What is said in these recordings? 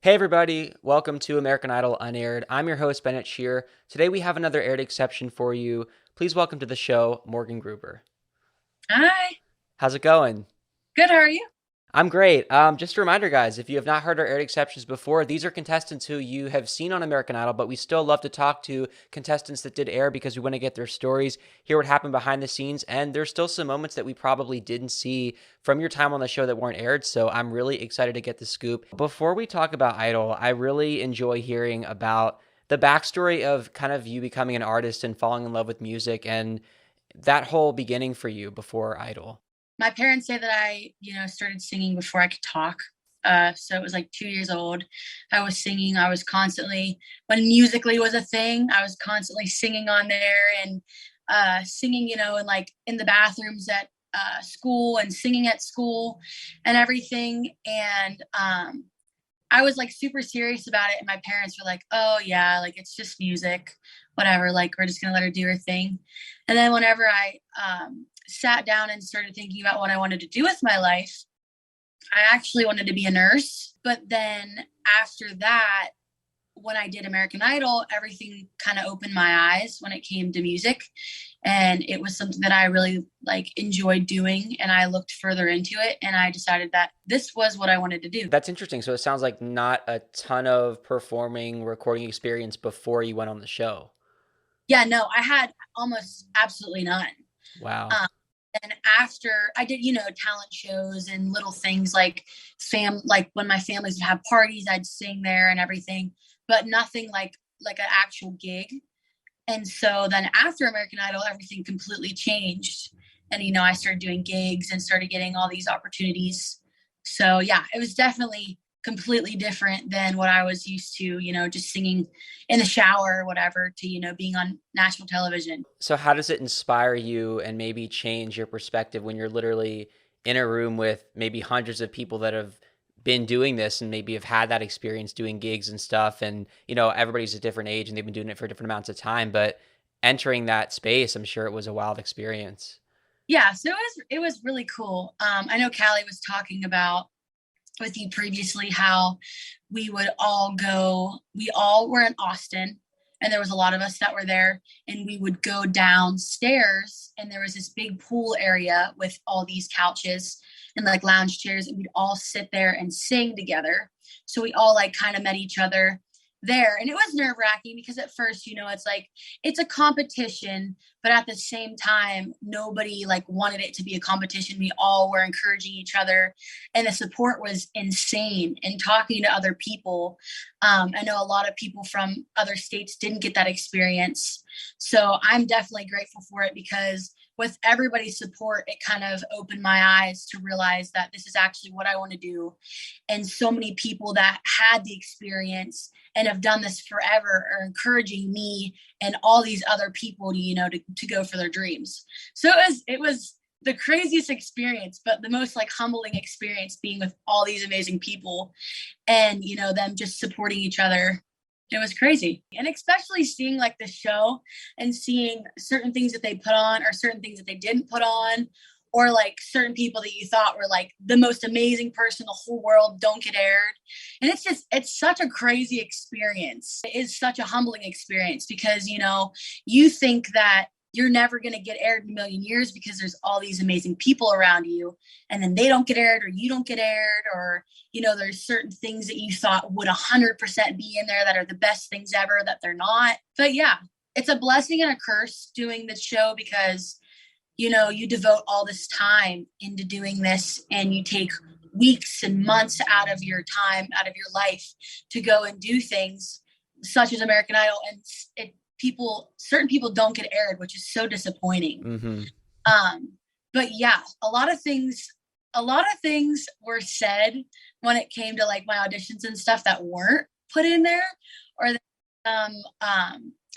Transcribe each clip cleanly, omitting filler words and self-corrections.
Hey everybody, welcome to American Idol Unaired. I'm your host, Bennett Shear. Today we have another aired exception for you. Please welcome to the show, Morgan Gruber. Hi. How's it going? Good. How are you? I'm great. Just a reminder, guys, if you have not heard our aired exceptions before, these are contestants who you have seen on American Idol, but we still love to talk to contestants that did air because we want to get their stories, hear what happened behind the scenes, and there's still some moments that we probably didn't see from your time on the show that weren't aired, so I'm really excited to get the scoop. Before we talk about Idol, I really enjoy hearing about the backstory of kind of you becoming an artist and falling in love with music and that whole beginning for you before Idol. My parents say that I started singing before I could talk. So it was like 2 years old. I was singing. I was constantly, when Musically was a thing, I was constantly singing on there and singing, and like in the bathrooms at school and singing at school and everything. And I was like super serious about it. And my parents were like, oh, yeah, like it's just music, whatever. Like we're just going to let her do her thing. And then whenever I sat down and started thinking about what I wanted to do with my life, I actually wanted to be a nurse. But then after that, when I did American Idol, everything kind of opened my eyes when it came to music. And it was something that I really like enjoyed doing. And I looked further into it and I decided that this was what I wanted to do. That's interesting. So it sounds like not a ton of performing, recording experience before you went on the show. Yeah, no, I had almost absolutely none. Wow. Um, and after I did, talent shows and little things like when my families would have parties, I'd sing there and everything, but nothing like an actual gig. And so then after American Idol, everything completely changed. And I started doing gigs and started getting all these opportunities. So yeah, it was definitely completely different than what I was used to, just singing in the shower or whatever to, being on national television. So how does it inspire you and maybe change your perspective when you're literally in a room with maybe hundreds of people that have been doing this and maybe have had that experience doing gigs and stuff, and everybody's a different age and they've been doing it for different amounts of time, but entering that space, I'm sure it was a wild experience. Yeah, so it was really cool. I know Callie was talking about with you previously how we all were in Austin and there was a lot of us that were there, and we would go downstairs and there was this big pool area with all these couches and like lounge chairs, and we'd all sit there and sing together. So we all like kind of met each other there, and it was nerve wracking because at first, it's like it's a competition, but at the same time nobody like wanted it to be a competition. We all were encouraging each other and the support was insane. And talking to other people, I know a lot of people from other states didn't get that experience, so I'm definitely grateful for it because with everybody's support, it kind of opened my eyes to realize that this is actually what I want to do. And so many people that had the experience and have done this forever are encouraging me and all these other people to, to go for their dreams. So it was the craziest experience, but the most like humbling experience being with all these amazing people and, them just supporting each other. It was crazy. And especially seeing like the show and seeing certain things that they put on or certain things that they didn't put on, or like certain people that you thought were like the most amazing person in the whole world don't get aired. And it's such a crazy experience. It is such a humbling experience because, you think that you're never going to get aired in a million years because there's all these amazing people around you, and then they don't get aired or you don't get aired, or there's certain things that you thought would 100% be in there that are the best things ever that they're not. But yeah, it's a blessing and a curse doing this show because you devote all this time into doing this and you take weeks and months out of your time, out of your life to go and do things such as American Idol. And certain people don't get aired, which is so disappointing. Mm-hmm. But yeah, a lot of things were said when it came to like my auditions and stuff that weren't put in there, or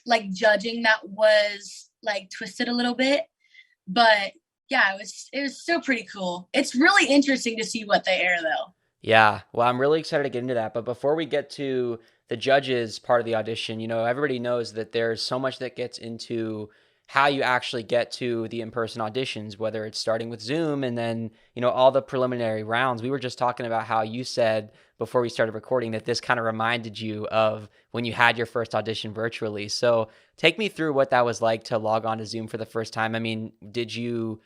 like judging that was like twisted a little bit. But yeah, it was still pretty cool. It's really interesting to see what they air though. Yeah, well, I'm really excited to get into that. But before we get to the judges part of the audition, everybody knows that there's so much that gets into how you actually get to the in-person auditions, whether it's starting with Zoom and then, all the preliminary rounds. We were just talking about how you said before we started recording that this kind of reminded you of when you had your first audition virtually. So take me through what that was like to log on to Zoom for the first time. I mean, did you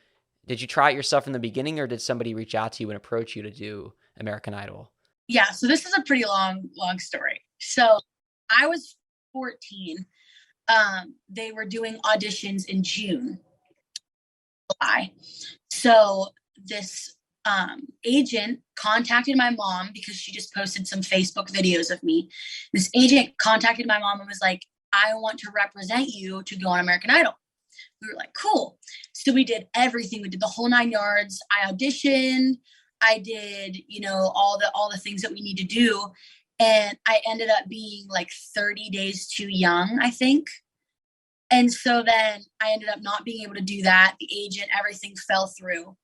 try it yourself in the beginning, or did somebody reach out to you and approach you to do American Idol? Yeah, so this is a pretty long story. So I was 14. They were doing auditions in June, July. So this agent contacted my mom because she just posted some Facebook videos of me. This agent contacted my mom and was like, I want to represent you to go on American Idol. We were like, cool. So we did everything. We did the whole 9 yards. I auditioned. I did, all the things that we need to do. And I ended up being like 30 days too young, I think. And so then I ended up not being able to do that. The agent, everything fell through.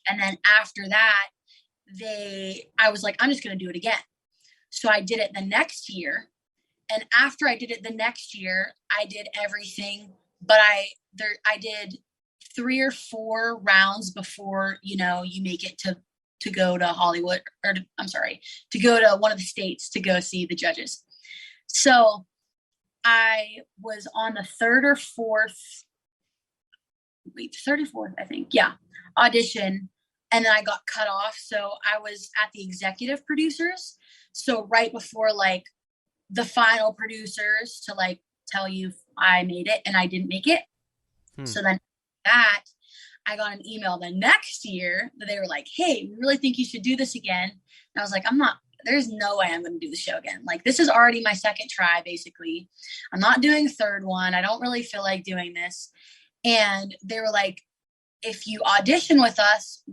And then after that, I was like, I'm just going to do it again. So I did it the next year. And after I did it the next year, I did everything, but I did 3 or 4 rounds before, you make it to go to Hollywood, or to go to one of the states to go see the judges. So I was on the third or fourth, I think. Yeah. Audition. And then I got cut off. So I was at the executive producers. So right before like the final producers to like tell you I made it, and I didn't make it. So then that I got an email the next year that they were like, hey, we really think you should do this again. And I was like, there's no way I'm going to do the show again. Like, this is already my second try, basically. I'm not doing a third one. I don't really feel like doing this. And they were like, if you audition with us,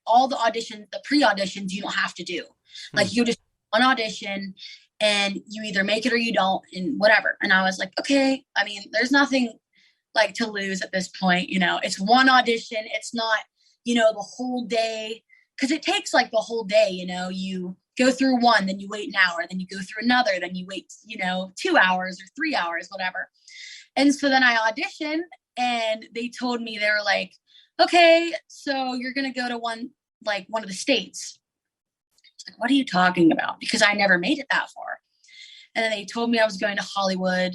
all the auditions, the pre-auditions, you don't have to do. Like, you just one audition and you either make it or you don't, and whatever. And I was like, okay, I mean, there's nothing like to lose at this point. It's one audition. It's not, the whole day, because it takes like the whole day. You go through one, then you wait an hour, then you go through another, then you wait 2 hours or 3 hours, whatever. And so then I auditioned, and they told me, they were like, okay, so you're gonna go to one of the states. Like, what are you talking about? Because I never made it that far. And then they told me I was going to Hollywood.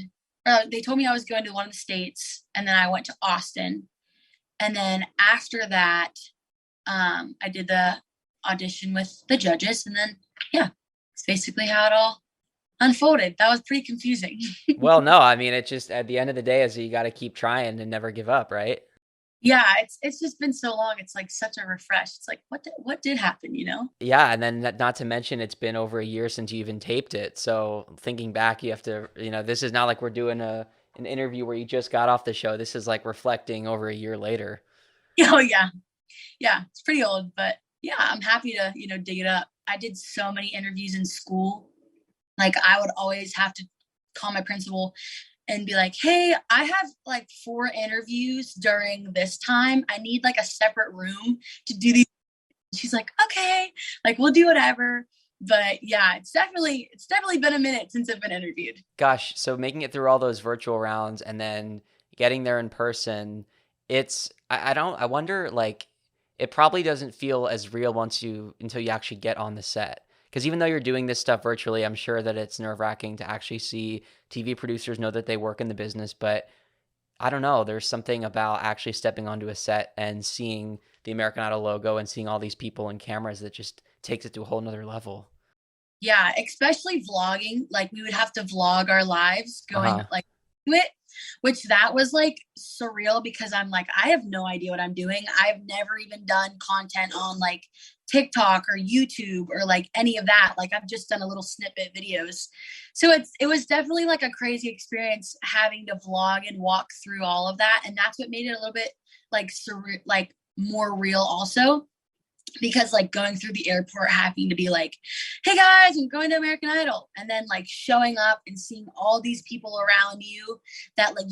They told me I was going to one of the states, and then I went to Austin. And then after that, I did the audition with the judges, and then, yeah, it's basically how it all unfolded. That was pretty confusing. Well, no, I mean, it's just at the end of the day is you got to keep trying and never give up, right? Yeah, it's just been so long. It's like such a refresh. It's like, what did happen, Yeah, and then not to mention it's been over a year since you even taped it. So thinking back, you have to, this is not like we're doing an interview where you just got off the show. This is like reflecting over a year later. Oh, yeah. Yeah, it's pretty old, but yeah, I'm happy to, dig it up. I did so many interviews in school. Like, I would always have to call my principal and be like, hey, I have like 4 interviews during this time. I need like a separate room to do these. She's like, okay, like we'll do whatever. But yeah, it's definitely been a minute since I've been interviewed. Gosh, so making it through all those virtual rounds and then getting there in person, I wonder, like, it probably doesn't feel as real until you actually get on the set. Because even though you're doing this stuff virtually, I'm sure that it's nerve-wracking to actually see TV producers know that they work in the business. But I don't know, there's something about actually stepping onto a set and seeing the American Idol logo and seeing all these people and cameras that just takes it to a whole nother level. Yeah, especially vlogging. Like, we would have to vlog our lives going like to it, which that was like surreal, because I'm like, I have no idea what I'm doing. I've never even done content on like TikTok or YouTube or like any of that. Like, I've just done a little snippet videos. So it was definitely like a crazy experience having to vlog and walk through all of that. And that's what made it a little bit like surreal, like more real also. Because like going through the airport, having to be like, hey guys, I'm going to American Idol. And then like showing up and seeing all these people around you that like,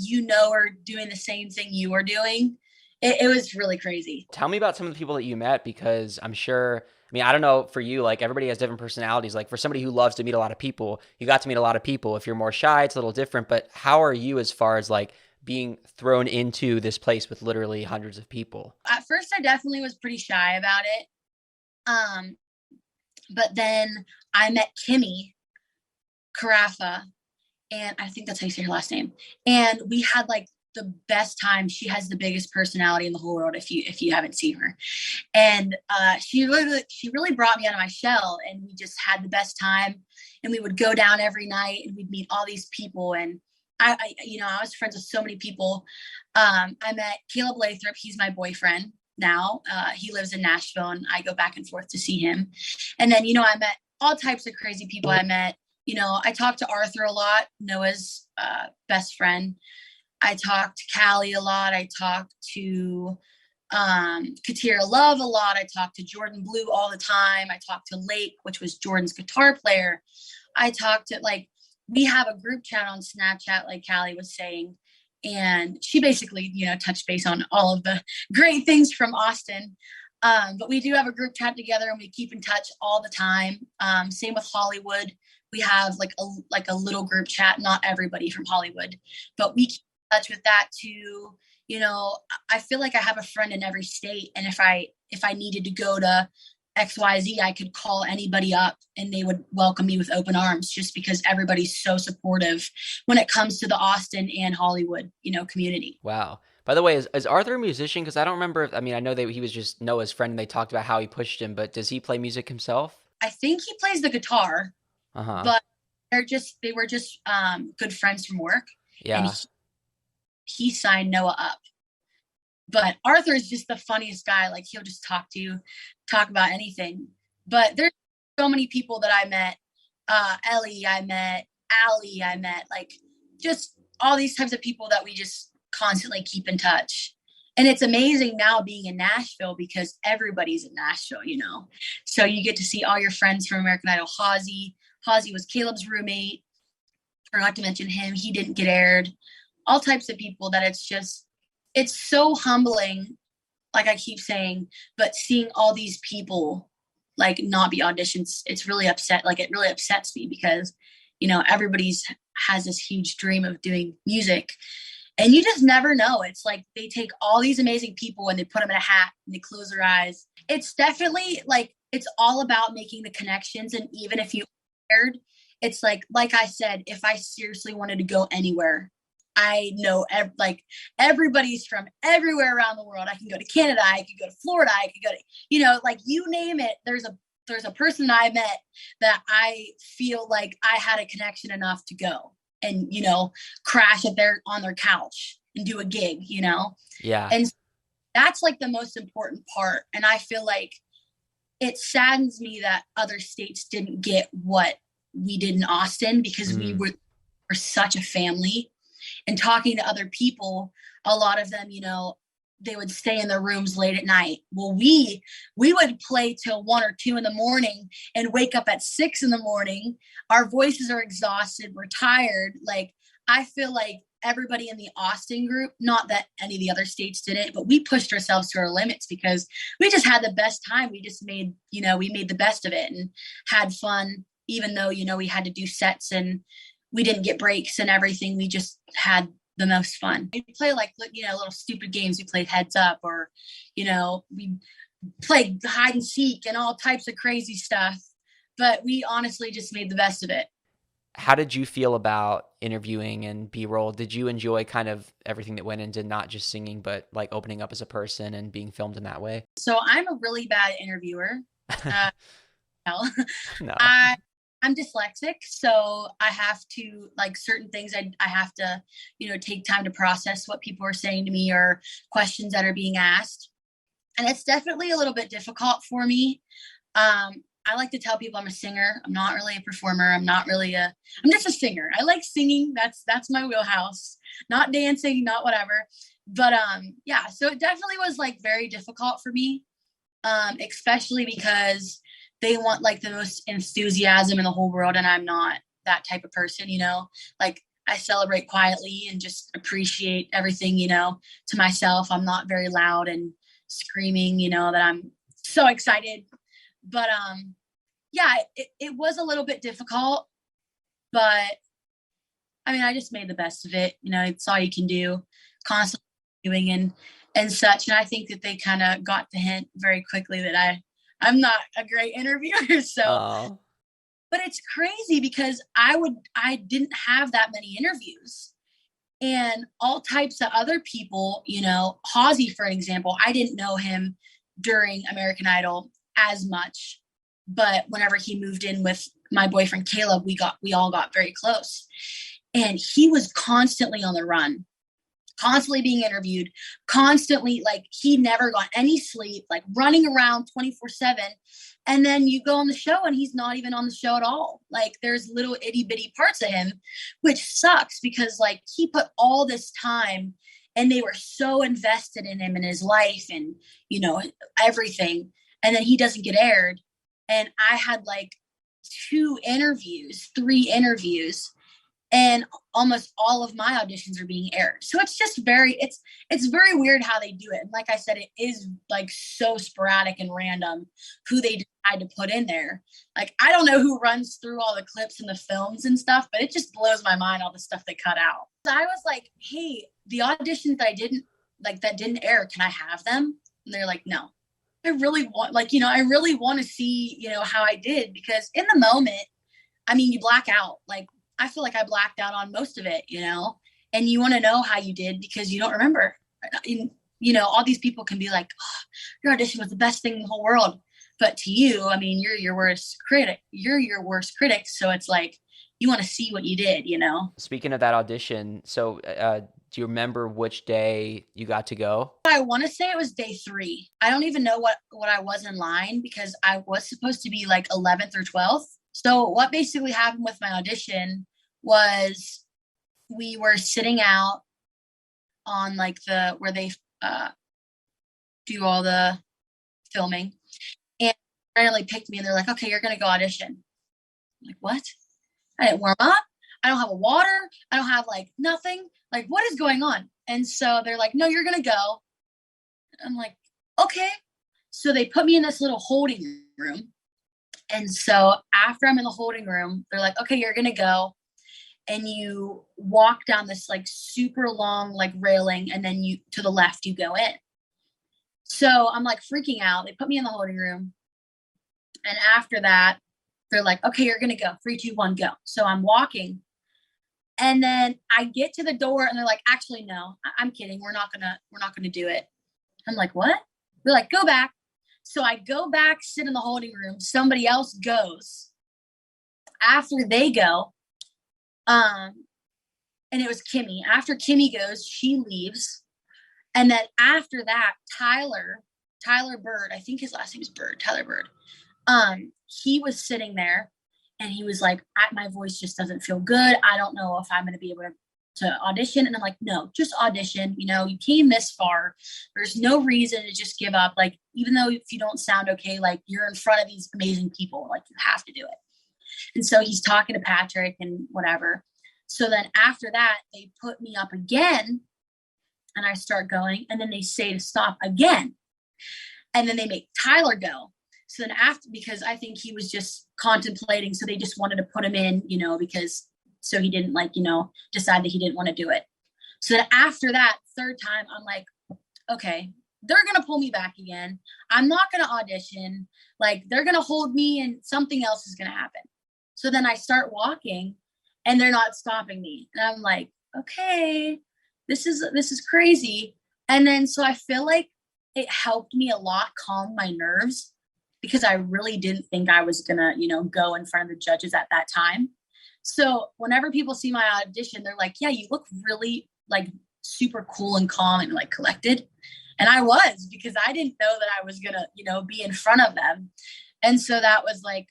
are doing the same thing you are doing. It was really crazy. Tell me about some of the people that you met, because I'm sure, I mean, I don't know for you, like everybody has different personalities. Like for somebody who loves to meet a lot of people, you got to meet a lot of people. If you're more shy, it's a little different, but how are you as far as like being thrown into this place with literally hundreds of people? At first, I definitely was pretty shy about it. Um, but then I met Kimmy Carafa, and I think that's how you say her last name. And we had like the best time. She has the biggest personality in the whole world. If you haven't seen her, and she really brought me out of my shell, and we just had the best time. And we would go down every night, and we'd meet all these people. And I was friends with so many people. I met Caleb Lathrop. He's my boyfriend now. He lives in Nashville, and I go back and forth to see him. And then I met all types of crazy people. I met I talked to Arthur a lot, Noah's best friend. I talked to Callie a lot. I talked to Katira Love a lot. I talked to Jordan Blue all the time. I talked to Lake, which was Jordan's guitar player. I talked to we have a group chat on Snapchat, like Callie was saying. And she basically, touched base on all of the great things from Austin. But we do have a group chat together, and we keep in touch all the time. Same with Hollywood. We have like a little group chat, not everybody from Hollywood, but we keep in touch with that too. I feel like I have a friend in every state. And if I needed to go to XYZ, I could call anybody up and they would welcome me with open arms, just because everybody's so supportive when it comes to the Austin and Hollywood, community. Wow. By the way, is Arthur a musician? Because I don't remember. I mean, I know that he was just Noah's friend and they talked about how he pushed him, but does he play music himself? I think he plays the guitar, Uh-huh. but they were just good friends from work. Yeah. And he signed Noah up. But Arthur is just the funniest guy. Like, he'll just talk about anything. But there's so many people that I met. Ellie, I met Allie, I met just all these types of people that we just constantly keep in touch. And it's amazing now being in Nashville, because everybody's in Nashville, So you get to see all your friends from American Idol. Hazy was Caleb's roommate. Forgot to mention him. He didn't get aired. All types of people that it's so humbling, like I keep saying, but seeing all these people not be auditions, it really upsets me, because, everybody's has this huge dream of doing music, and you just never know. It's like they take all these amazing people and they put them in a hat and they close their eyes. It's definitely it's all about making the connections. And even if you aired, it's like I said, if I seriously wanted to go anywhere, I know everybody's from everywhere around the world. I can go to Canada. I could go to Florida. I could go to, you name it. There's a person I met that I feel like I had a connection enough to go and, crash on their couch and do a gig, Yeah. And that's the most important part. And I feel like it saddens me that other states didn't get what we did in Austin, because we were such a family. And talking to other people, a lot of them, they would stay in their rooms late at night. Well, we would play till 1 or 2 in the morning and wake up at 6 in the morning. Our voices are exhausted. We're tired. I feel like everybody in the Austin group, not that any of the other states did it, but we pushed ourselves to our limits, because we just had the best time. We just made the best of it and had fun, even though, we had to do sets and we didn't get breaks and everything. We just had the most fun. We play little stupid games. We played Heads Up, or, we played hide and seek and all types of crazy stuff. But we honestly just made the best of it. How did you feel about interviewing and B-roll? Did you enjoy kind of everything that went into not just singing, but opening up as a person and being filmed in that way? So I'm a really bad interviewer. No. No. I'm dyslexic, so I have to certain things. I have to, take time to process what people are saying to me or questions that are being asked. And it's definitely a little bit difficult for me. I like to tell people I'm a singer. I'm not really a performer. I'm just a singer. I like singing. That's my wheelhouse, not dancing, not whatever. But yeah, so it definitely was very difficult for me, especially because they want the most enthusiasm in the whole world. And I'm not that type of person, I celebrate quietly and just appreciate everything, to myself. I'm not very loud and screaming, that I'm so excited. But yeah, it was a little bit difficult, but I mean, I just made the best of it. It's all you can do, constantly doing and such. And I think that they kind of got the hint very quickly that I'm not a great interviewer. So, Oh, but it's crazy because I didn't have that many interviews. And all types of other people, Halsey, for example, I didn't know him during American Idol as much, but whenever he moved in with my boyfriend Caleb, we all got very close. And he was constantly on the run, constantly being interviewed, constantly, like, he never got any sleep, like running around 24/7. And then you go on the show and he's not even on the show at all. Like, there's little itty bitty parts of him, which sucks because, like, he put all this time and they were so invested in him and his life and, everything. And then he doesn't get aired. And I had like 3 interviews, and almost all of my auditions are being aired. So it's just it's very weird how they do it. And like I said, it is like so sporadic and random who they decide to put in there. Like, I don't know who runs through all the clips and the films and stuff, but it just blows my mind, all the stuff they cut out. So I was like, hey, the auditions that that didn't air, can I have them? And they're like, no. I really want to see, how I did, because in the moment, I mean, you black out. Like, I feel like I blacked out on most of it, and you want to know how you did because you don't remember. And, all these people can be like, oh, your audition was the best thing in the whole world. But to you, I mean, you're your worst critic. You're your worst critic. So it's like, you want to see what you did, speaking of that audition, so do you remember which day you got to go? I want to say it was day 3. I don't even know what I was in line because I was supposed to be like 11th or 12th. So what basically happened with my audition was we were sitting out on like where they do all the filming, and they randomly picked me and they're like, okay, you're going to go audition. I'm like, what? I didn't warm up. I don't have a water. I don't have like nothing. Like, what is going on? And so they're like, no, you're going to go. I'm like, okay. So they put me in this little holding room. And so after I'm in the holding room, they're like, okay, you're going to go. And you walk down this like super long like railing, and then you to the left you go in. So I'm like freaking out. They put me in the holding room, and after that they're like, okay, you're gonna go, 3 2 1 go. So I'm walking, and then I get to the door and they're like, actually no, I'm kidding, we're not gonna do it. I'm like, what? They're like, go back. So I go back, sit in the holding room, somebody else goes. After they go, and it was Kimmy. After Kimmy goes, she leaves. And then after that, Tyler Bird, I think his last name is Bird, Tyler Bird. He was sitting there and he was like, my voice just doesn't feel good. I don't know if I'm going to be able to audition. And I'm like, no, just audition. You came this far. There's no reason to just give up. Like, even though if you don't sound okay, like, you're in front of these amazing people, like, you have to do it. And so he's talking to Patrick and whatever. So then after that, they put me up again and I start going, and then they say to stop again. And then they make Tyler go. So then after, because I think he was just contemplating, so they just wanted to put him in, because so he didn't decide that he didn't want to do it. So then after that third time, I'm like, okay, they're going to pull me back again. I'm not going to audition. Like, they're going to hold me and something else is going to happen. So then I start walking and they're not stopping me. And I'm like, okay, this is crazy. And then, so I feel like it helped me a lot calm my nerves, because I really didn't think I was going to, go in front of the judges at that time. So whenever people see my audition, they're like, yeah, you look really like super cool and calm and like collected. And I was, because I didn't know that I was going to, be in front of them. And so that was like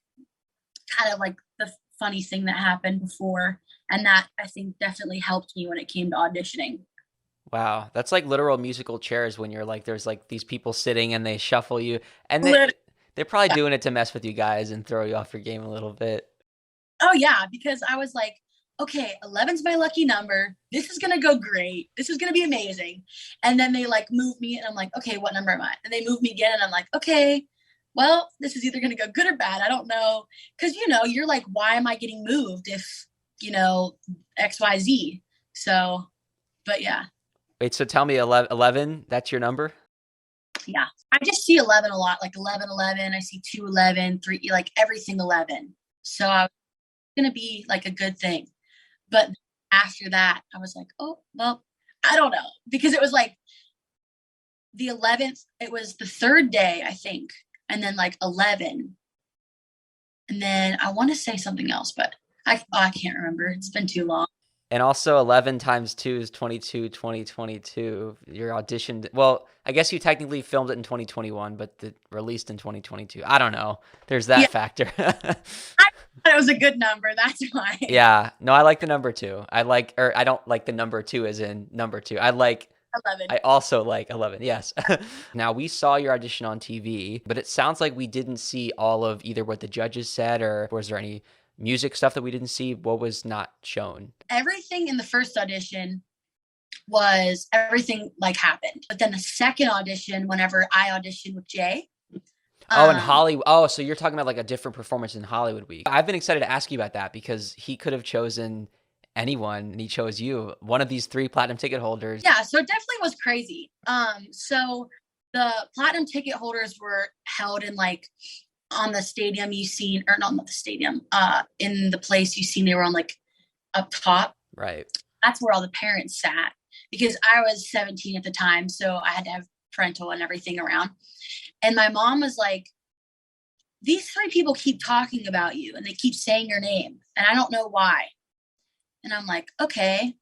kind of like the funny thing that happened before. And that, I think, definitely helped me when it came to auditioning. Wow, that's like literal musical chairs when you're like, there's like these people sitting and they shuffle you, and Lit- they're probably doing it to mess with you guys and throw you off your game a little bit. Oh yeah, because I was like, okay, 11's my lucky number. This is going to go great. This is going to be amazing. And then they like move me and I'm like, okay, what number am I? And they move me again and I'm like, okay, well, this is either going to go good or bad. I don't know. Cause you're like, why am I getting moved if you know, XYZ. So, but yeah. Wait, so tell me 11, that's your number? Yeah. I just see 11 a lot, like 11, 11. I see 2, 11, 3, like everything 11. So I was going to be like a good thing. But after that, I was like, oh, well, I don't know. Because it was like the 11th, it was the third day, I think. And then like 11. And then I want to say something else, but I can't remember. It's been too long. And also 11 times 2 is 22, 2022. Your audition, well, I guess you technically filmed it in 2021, but released in 2022. I don't know. There's Yeah, that factor. I thought it was a good number. That's why. Yeah. No, I like the number 2. Or I don't like the number 2 as in number 2. I 11. also like 11. Yes. Now, we saw your audition on TV, but it sounds like we didn't see all of either what the judges said, or was there any music stuff that we didn't see? What was not shown? Everything in the first audition was everything like happened. But then the second audition, whenever I auditioned with Jay. Oh, and Hollywood. Oh, so you're talking about like a different performance in Hollywood Week. I've been excited to ask you about that because he could have chosen anyone and he chose you, one of these 3 platinum ticket holders. Yeah, so it definitely was crazy. So the platinum ticket holders were held in like on the stadium you seen, or not the stadium, in the place you seen, they were on like up top. Right. That's where all the parents sat because I was 17 at the time. So I had to have parental and everything around. And my mom was like, these 3 people keep talking about you and they keep saying your name. And I don't know why. And I'm like, okay.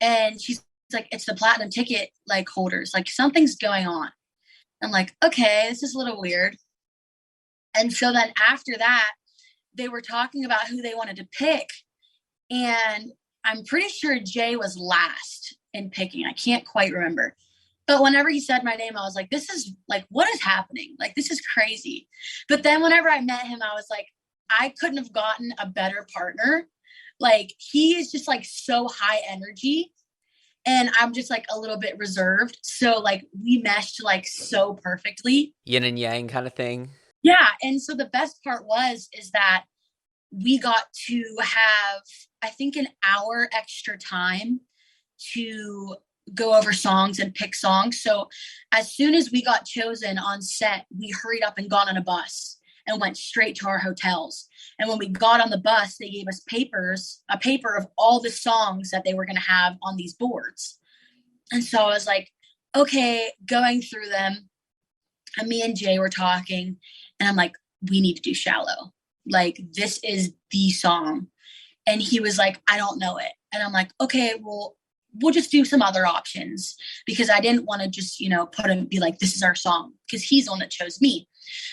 And she's like, it's the platinum ticket like holders. Like something's going on. I'm like, okay, this is a little weird. And so then after that, they were talking about who they wanted to pick. And I'm pretty sure Jay was last in picking. I can't quite remember. But whenever he said my name, I was like, this is like, what is happening? Like, this is crazy. But then whenever I met him, I was like, I couldn't have gotten a better partner. Like, he is just like so high energy. And I'm just like a little bit reserved. So like we meshed like so perfectly. Yin and yang kind of thing. Yeah. And so the best part is that we got to have, I think, an hour extra time to go over songs and pick songs. So as soon as we got chosen on set, we hurried up and got on a bus and went straight to our hotels. And when we got on the bus, they gave us a paper of all the songs that they were going to have on these boards. And so I was like, okay, going through them. And me and Jay were talking, and I'm like, we need to do Shallow. Like, this is the song. And he was like, I don't know it. And I'm like, okay, well, we'll just do some other options, because I didn't want to just, put him, be like, this is our song, because he's the one that chose me.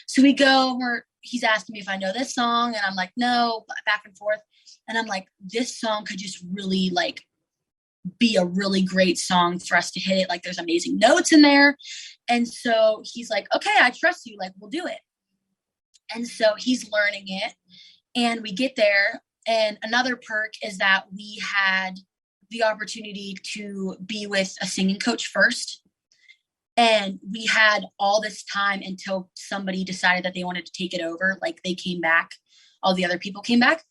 So we go, he's asking me if I know this song, and I'm like, no, back and forth. And I'm like, this song could just really like be a really great song for us to hit it. Like, there's amazing notes in there. And so he's like, okay, I trust you. Like, we'll do it. And so he's learning it, and we get there. And another perk is that we had the opportunity to be with a singing coach first. And we had all this time until somebody decided that they wanted to take it over. Like, they came back, all the other people came back.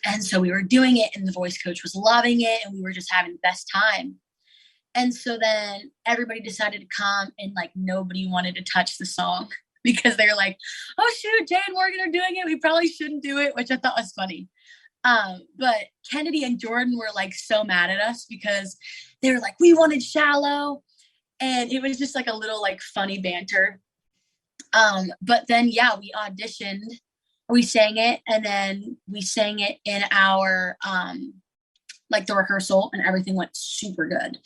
And so we were doing it, and the voice coach was loving it, and we were just having the best time. And so then everybody decided to come, and like nobody wanted to touch the song because they were like, oh shoot, Jay and Morgan are doing it, we probably shouldn't do it, which I thought was funny. But Kennedy and Jordan were like so mad at us because they were like, we wanted Shallow. And it was just like a little like funny banter. But then, yeah, we auditioned, we sang it, and then we sang it in our, like the rehearsal, and everything went super good.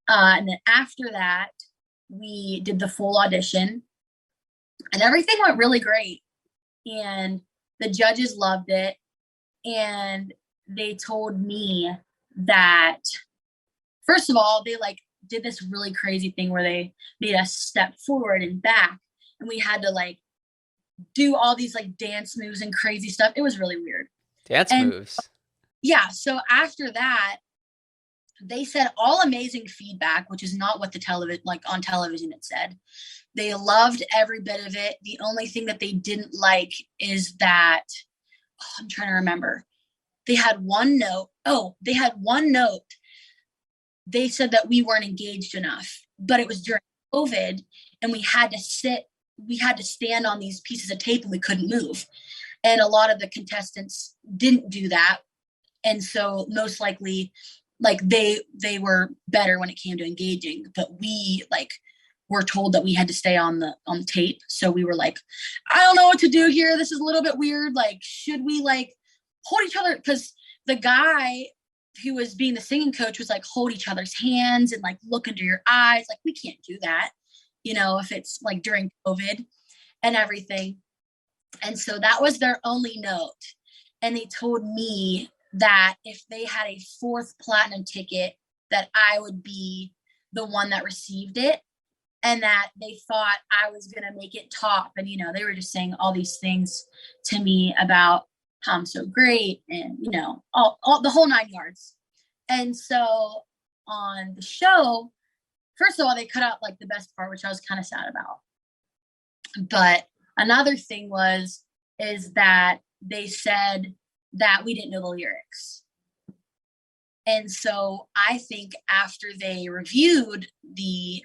And then after that, we did the full audition, and everything went really great. And the judges loved it. And they told me that, first of all, they like did this really crazy thing where they made us step forward and back, and we had to like do all these like dance moves and crazy stuff. It was really weird. Dance moves. Yeah. So after that, they said all amazing feedback, which is not what the television, like on television, it said. They loved every bit of it. The only thing that they didn't like is that, I'm trying to remember. They had one note. Oh, they had one note. They said that we weren't engaged enough, but it was during COVID, and we had to stand on these pieces of tape and we couldn't move. And a lot of the contestants didn't do that. And so most likely like they were better when it came to engaging, but we like were told that we had to stay on the tape. So we were like, I don't know what to do here. This is a little bit weird. Like, should we like hold each other? Because the guy who was being the singing coach was like, hold each other's hands and like look into your eyes. Like, we can't do that, if it's like during COVID and everything. And so that was their only note. And they told me that if they had a fourth platinum ticket, that I would be the one that received it, and that they thought I was going to make it top. And, they were just saying all these things to me about how I'm so great and, all the whole 9 yards. And so on the show, first of all, they cut out like the best part, which I was kind of sad about. But another thing is that they said that we didn't know the lyrics. And so I think after they reviewed the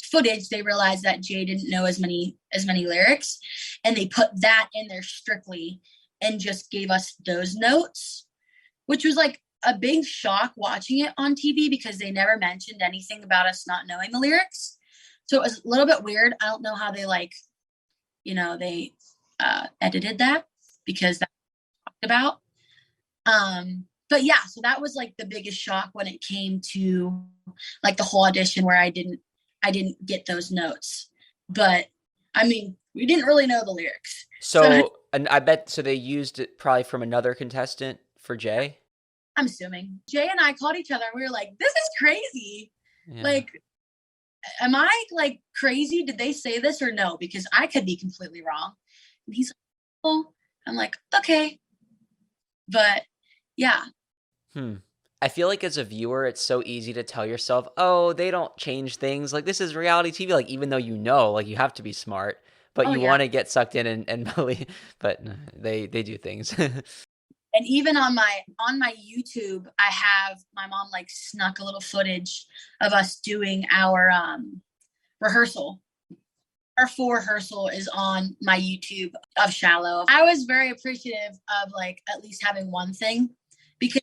footage, they realized that Jay didn't know as many lyrics, and they put that in there strictly and just gave us those notes, which was like a big shock watching it on TV because they never mentioned anything about us not knowing the lyrics. So it was a little bit weird. I don't know how they they edited that, because that's talked about. But yeah, so that was like the biggest shock when it came to like the whole audition, where I didn't get those notes. But I mean, we didn't really know the lyrics. So and I bet they used it probably from another contestant for Jay. I'm assuming Jay and I called each other and we were like, this is crazy. Yeah. Like, am I like crazy? Did they say this or no? Because I could be completely wrong. And he's like, oh, I'm like, okay. But yeah. I feel like as a viewer, it's so easy to tell yourself, oh, they don't change things. Like, this is reality TV. Like, even though like you have to be smart, but you want to get sucked in and believe, but they do things. And even on my YouTube, I have my mom like snuck a little footage of us doing our rehearsal. Our full rehearsal is on my YouTube of Shallow. I was very appreciative of like at least having one thing, because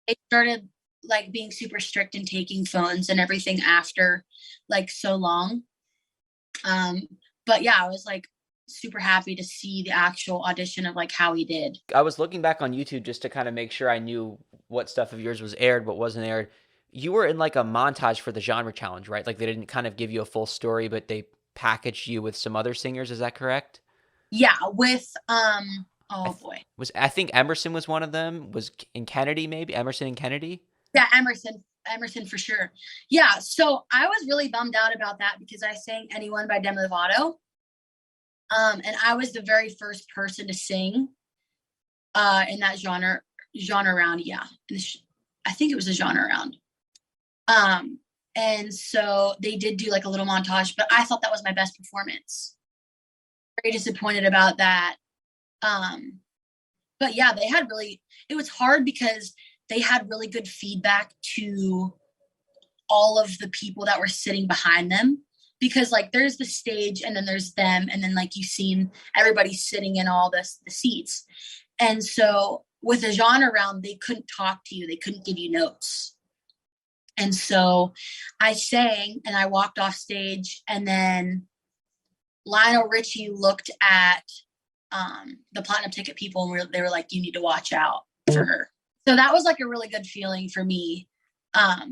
they started like being super strict and taking phones and everything after like so long. But yeah, I was like super happy to see the actual audition of like how he did. I was looking back on YouTube just to kind of make sure I knew what stuff of yours was aired, what wasn't aired. You were in like a montage for the genre challenge, right? Like they didn't kind of give you a full story, but they packaged you with some other singers. Is that correct? Yeah, with I think Emerson was one of them. Was in Kennedy, maybe Emerson and Kennedy? Yeah, Emerson for sure. Yeah, so I was really bummed out about that because I sang Anyone by Demi Lovato. And I was the very first person to sing in that genre round. Yeah, I think it was a genre round. And so they did do like a little montage, but I thought that was my best performance. Very disappointed about that. But yeah, it was hard because they had really good feedback to all of the people that were sitting behind them, because like there's the stage and then there's them. And then like you've seen everybody sitting in all the seats. And so with a genre round, they couldn't talk to you. They couldn't give you notes. And so I sang and I walked off stage, and then Lionel Richie looked at the platinum ticket people and they were like, you need to watch out for her. So that was like a really good feeling for me,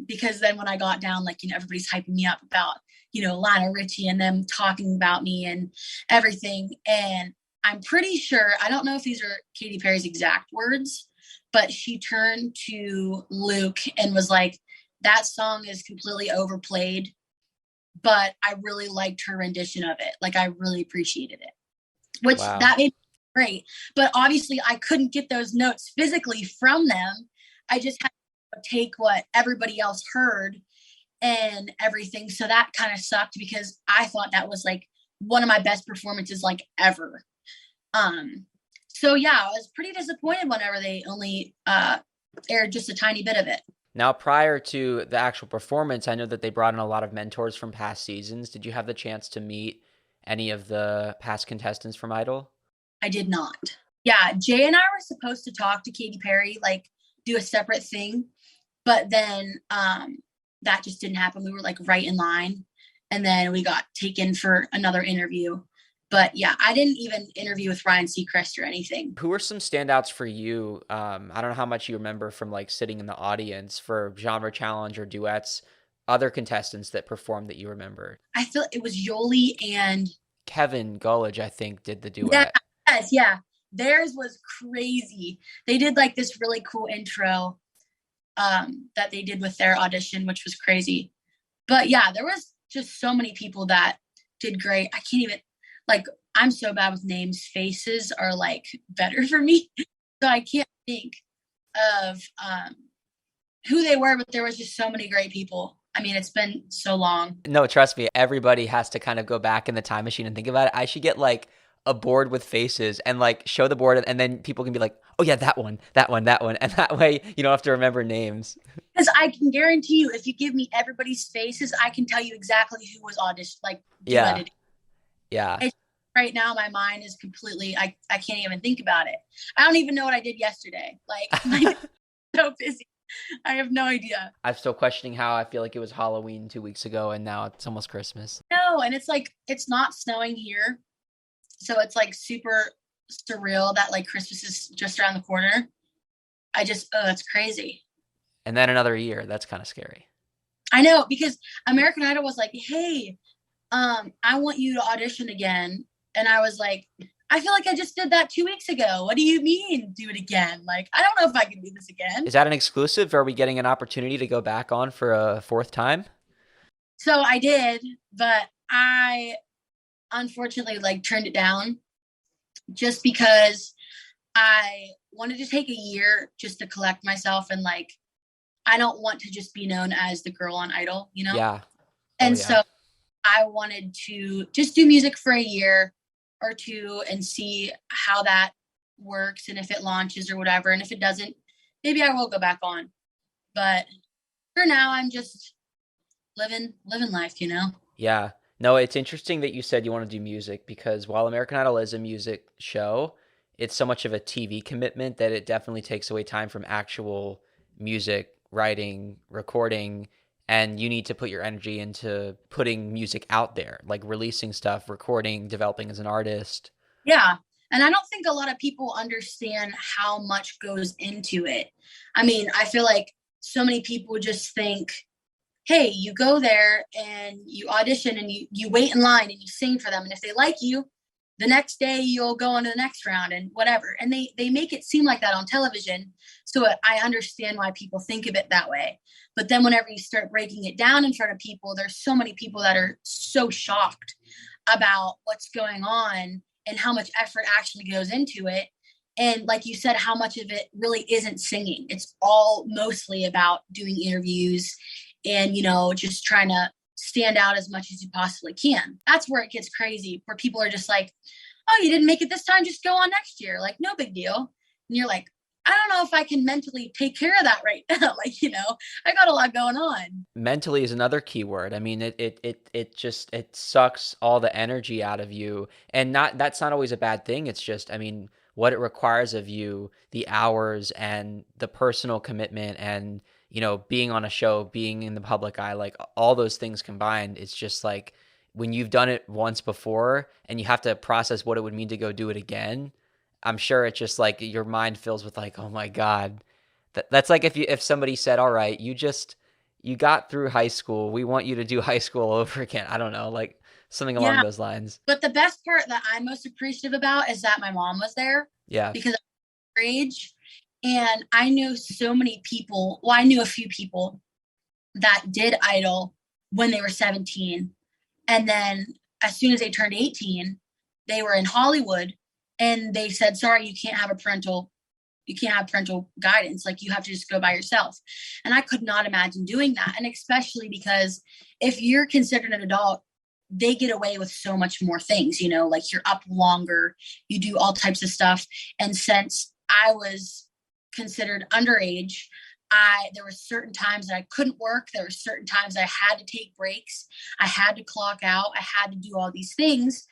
because then when I got down, like, everybody's hyping me up about, Lionel Richie and them talking about me and everything. And I'm pretty sure, I don't know if these are Katy Perry's exact words, but she turned to Luke and was like, that song is completely overplayed, but I really liked her rendition of it. Like, I really appreciated it, which that made me great. But obviously I couldn't get those notes physically from them. I just had to take what everybody else heard and everything. So that kind of sucked because I thought that was like one of my best performances like ever. So yeah, I was pretty disappointed whenever they only aired just a tiny bit of it. Now, prior to the actual performance, I know that they brought in a lot of mentors from past seasons. Did you have the chance to meet any of the past contestants from Idol? I did not. Yeah, Jay and I were supposed to talk to Katy Perry, like do a separate thing, but then that just didn't happen. We were like right in line, and then we got taken for another interview. But yeah, I didn't even interview with Ryan Seacrest or anything. Who are some standouts for you? I don't know how much you remember from like sitting in the audience for genre challenge or duets, other contestants that performed that you remember. I feel it was Yoli and Kevin Gullidge, I think, did the yeah, duet. yes, yeah. Theirs was crazy. They did like this really cool intro that they did with their audition, which was crazy. But yeah, there was just so many people that did great. I can't even like I'm so bad with names. Faces are like better for me. So I can't think of who they were, but there was just so many great people. I mean, it's been so long. No, trust me, everybody has to kind of go back in the time machine and think about it. I should get like a board with faces and like show the board, and then people can be like, oh yeah, that one, that one, that one. And that way you don't have to remember names. Because I can guarantee you, if you give me everybody's faces, I can tell you exactly who was auditioned, like Yeah. duetted. Yeah. It's, right now, my mind is completely, I can't even think about it. I don't even know what I did yesterday. Like, my so busy. I have no idea. I'm still questioning how I feel like it was Halloween 2 weeks ago and now it's almost Christmas. No, and it's like, it's not snowing here. So it's like super surreal that like Christmas is just around the corner. It's crazy. And then another year. That's kind of scary. I know because American Idol was like, hey, I want you to audition again. And I was like, I feel like I just did that 2 weeks ago. What do you mean do it again? Like, I don't know if I can do this again. Is that an exclusive? Are we getting an opportunity to go back on for a fourth time? So I did, but I unfortunately like turned it down just because I wanted to take a year just to collect myself and like I don't want to just be known as the girl on Idol, you know? Yeah. Oh, And yeah. so I wanted to just do music for a year or two and see how that works and if it launches or whatever. And if it doesn't, maybe I will go back on. But for now, I'm just living life, you know? Yeah. No, it's interesting that you said you want to do music because while American Idol is a music show, it's so much of a TV commitment that it definitely takes away time from actual music, writing, recording, and you need to put your energy into putting music out there, like releasing stuff, recording, developing as an artist. Yeah. And I don't think a lot of people understand how much goes into it. I mean, I feel like so many people just think, hey, you go there and you audition and you wait in line and you sing for them. And if they like you, the next day you'll go on to the next round and whatever. And they make it seem like that on television. So I understand why people think of it that way. But then whenever you start breaking it down in front of people, there's so many people that are so shocked about what's going on and how much effort actually goes into it. And like you said, how much of it really isn't singing. It's all mostly about doing interviews and, you know, just trying to stand out as much as you possibly can. That's where it gets crazy, where people are just like, oh, you didn't make it this time, just go on next year. Like, no big deal. And you're like, I don't know if I can mentally take care of that right now. Like, you know, I got a lot going on. Mentally is another key word. I mean, it just it sucks all the energy out of you. And not that's not always a bad thing. It's just, I mean, what it requires of you, the hours and the personal commitment and being on a show, being in the public eye, like all those things combined, it's just like when you've done it once before and you have to process what it would mean to go do it again, I'm sure it's just like your mind fills with like, oh my God. That's like if somebody said, all right, you got through high school. We want you to do high school all over again. I don't know, like something along Yeah. those lines. But the best part that I'm most appreciative about is that my mom was there Yeah. because of her age. And I knew so many people. Well, I knew a few people that did Idol when they were 17. And then as soon as they turned 18, they were in Hollywood and they said, sorry, you can't have parental guidance. Like you have to just go by yourself. And I could not imagine doing that. And especially because if you're considered an adult they get away with so much more things, you know, like you're up longer, you do all types of stuff. And since I was considered underage, there were certain times that I couldn't work. There were certain times I had to take breaks. I had to clock out. I had to do all these things.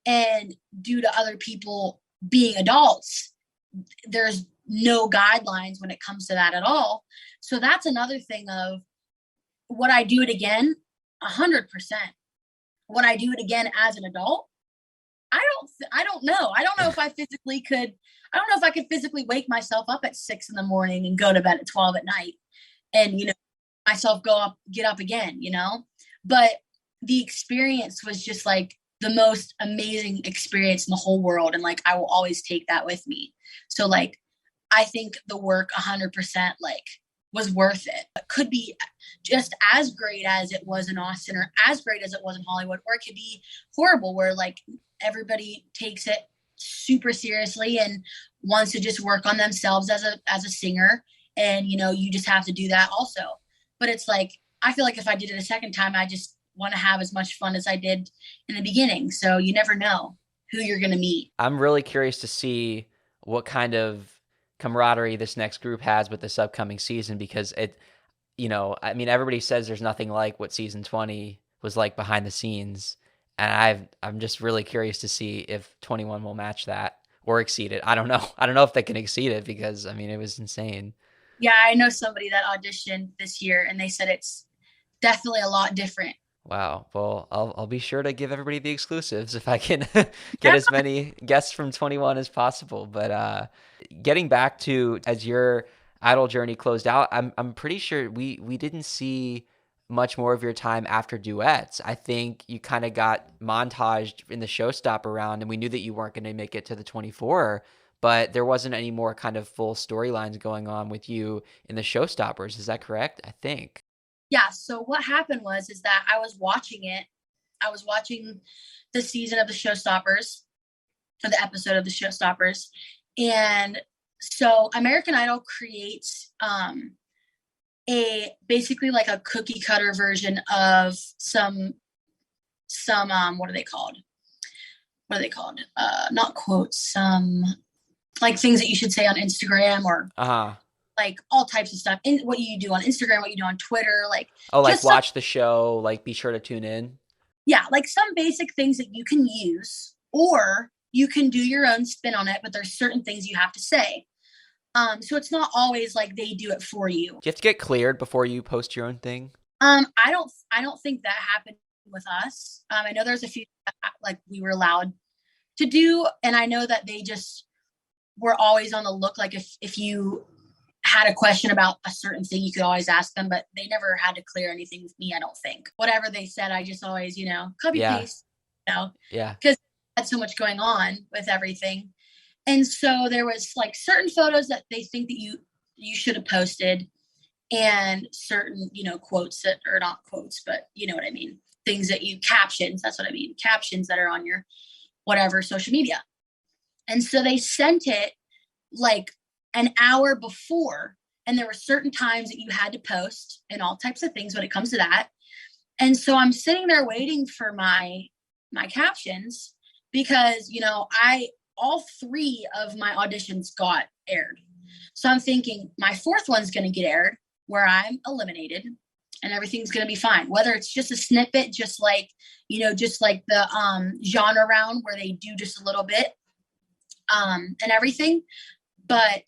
And due to other people being adults, there's no guidelines when it comes to that at all. So that's another thing of, would I do it again? 100%. Would I do it again as an adult? I don't know. I don't know if I physically could. I don't know if I could physically wake myself up at 6 a.m. and go to bed at 12 at night, and myself get up again. But the experience was just like the most amazing experience in the whole world, and like I will always take that with me. So like I think the work 100% like was worth it. It could be just as great as it was in Austin, or as great as it was in Hollywood, or it could be horrible where like everybody takes it super seriously and wants to just work on themselves as a singer. And, you just have to do that also. But it's like, I feel like if I did it a second time, I just want to have as much fun as I did in the beginning. So you never know who you're going to meet. I'm really curious to see what kind of camaraderie this next group has with this upcoming season, because everybody says there's nothing like what season 20 was like behind the scenes. And I'm just really curious to see if 21 will match that or exceed it. I don't know. I don't know if they can exceed it, because it was insane. Yeah, I know somebody that auditioned this year and they said it's definitely a lot different. Wow. Well, I'll be sure to give everybody the exclusives if I can get as many guests from 21 as possible. But getting back to, as your Idol journey closed out, I'm pretty sure we didn't see much more of your time after duets. I think you kind of got montaged in the showstopper round, and we knew that you weren't going to make it to the 24, but there wasn't any more kind of full storylines going on with you in the showstoppers. Is that correct? I think. Yeah. So what happened is that I was watching it. I was watching the season of the Showstoppers, or the episode of the Showstoppers. And so American Idol creates basically like a cookie cutter version of some what are they called? Not quotes, like things that you should say on Instagram, or like all types of stuff. In what you do on Instagram, what you do on Twitter, like watch the show, like be sure to tune in. Yeah, like some basic things that you can use, or you can do your own spin on it, but there's certain things you have to say. So it's not always like they do it for you. Do you have to get cleared before you post your own thing? I don't think that happened with us. I know there's a few like we were allowed to do, and I know that they just were always on the look. Like if you had a question about a certain thing, you could always ask them, but they never had to clear anything with me, I don't think. Whatever they said, I just always, copy paste, Yeah. Because I had so much going on with everything. And so there was like certain photos that they think that you should have posted, and certain, quotes that are not quotes, but you know what I mean? Things that captions, that's what I mean. Captions that are on your whatever social media. And so they sent it like an hour before, and there were certain times that you had to post and all types of things when it comes to that. And so I'm sitting there waiting for my captions, because all 3 of my auditions got aired. So I'm thinking my 4th one's going to get aired, where I'm eliminated, and everything's going to be fine. Whether it's just a snippet, just like the genre round where they do just a little bit and everything. But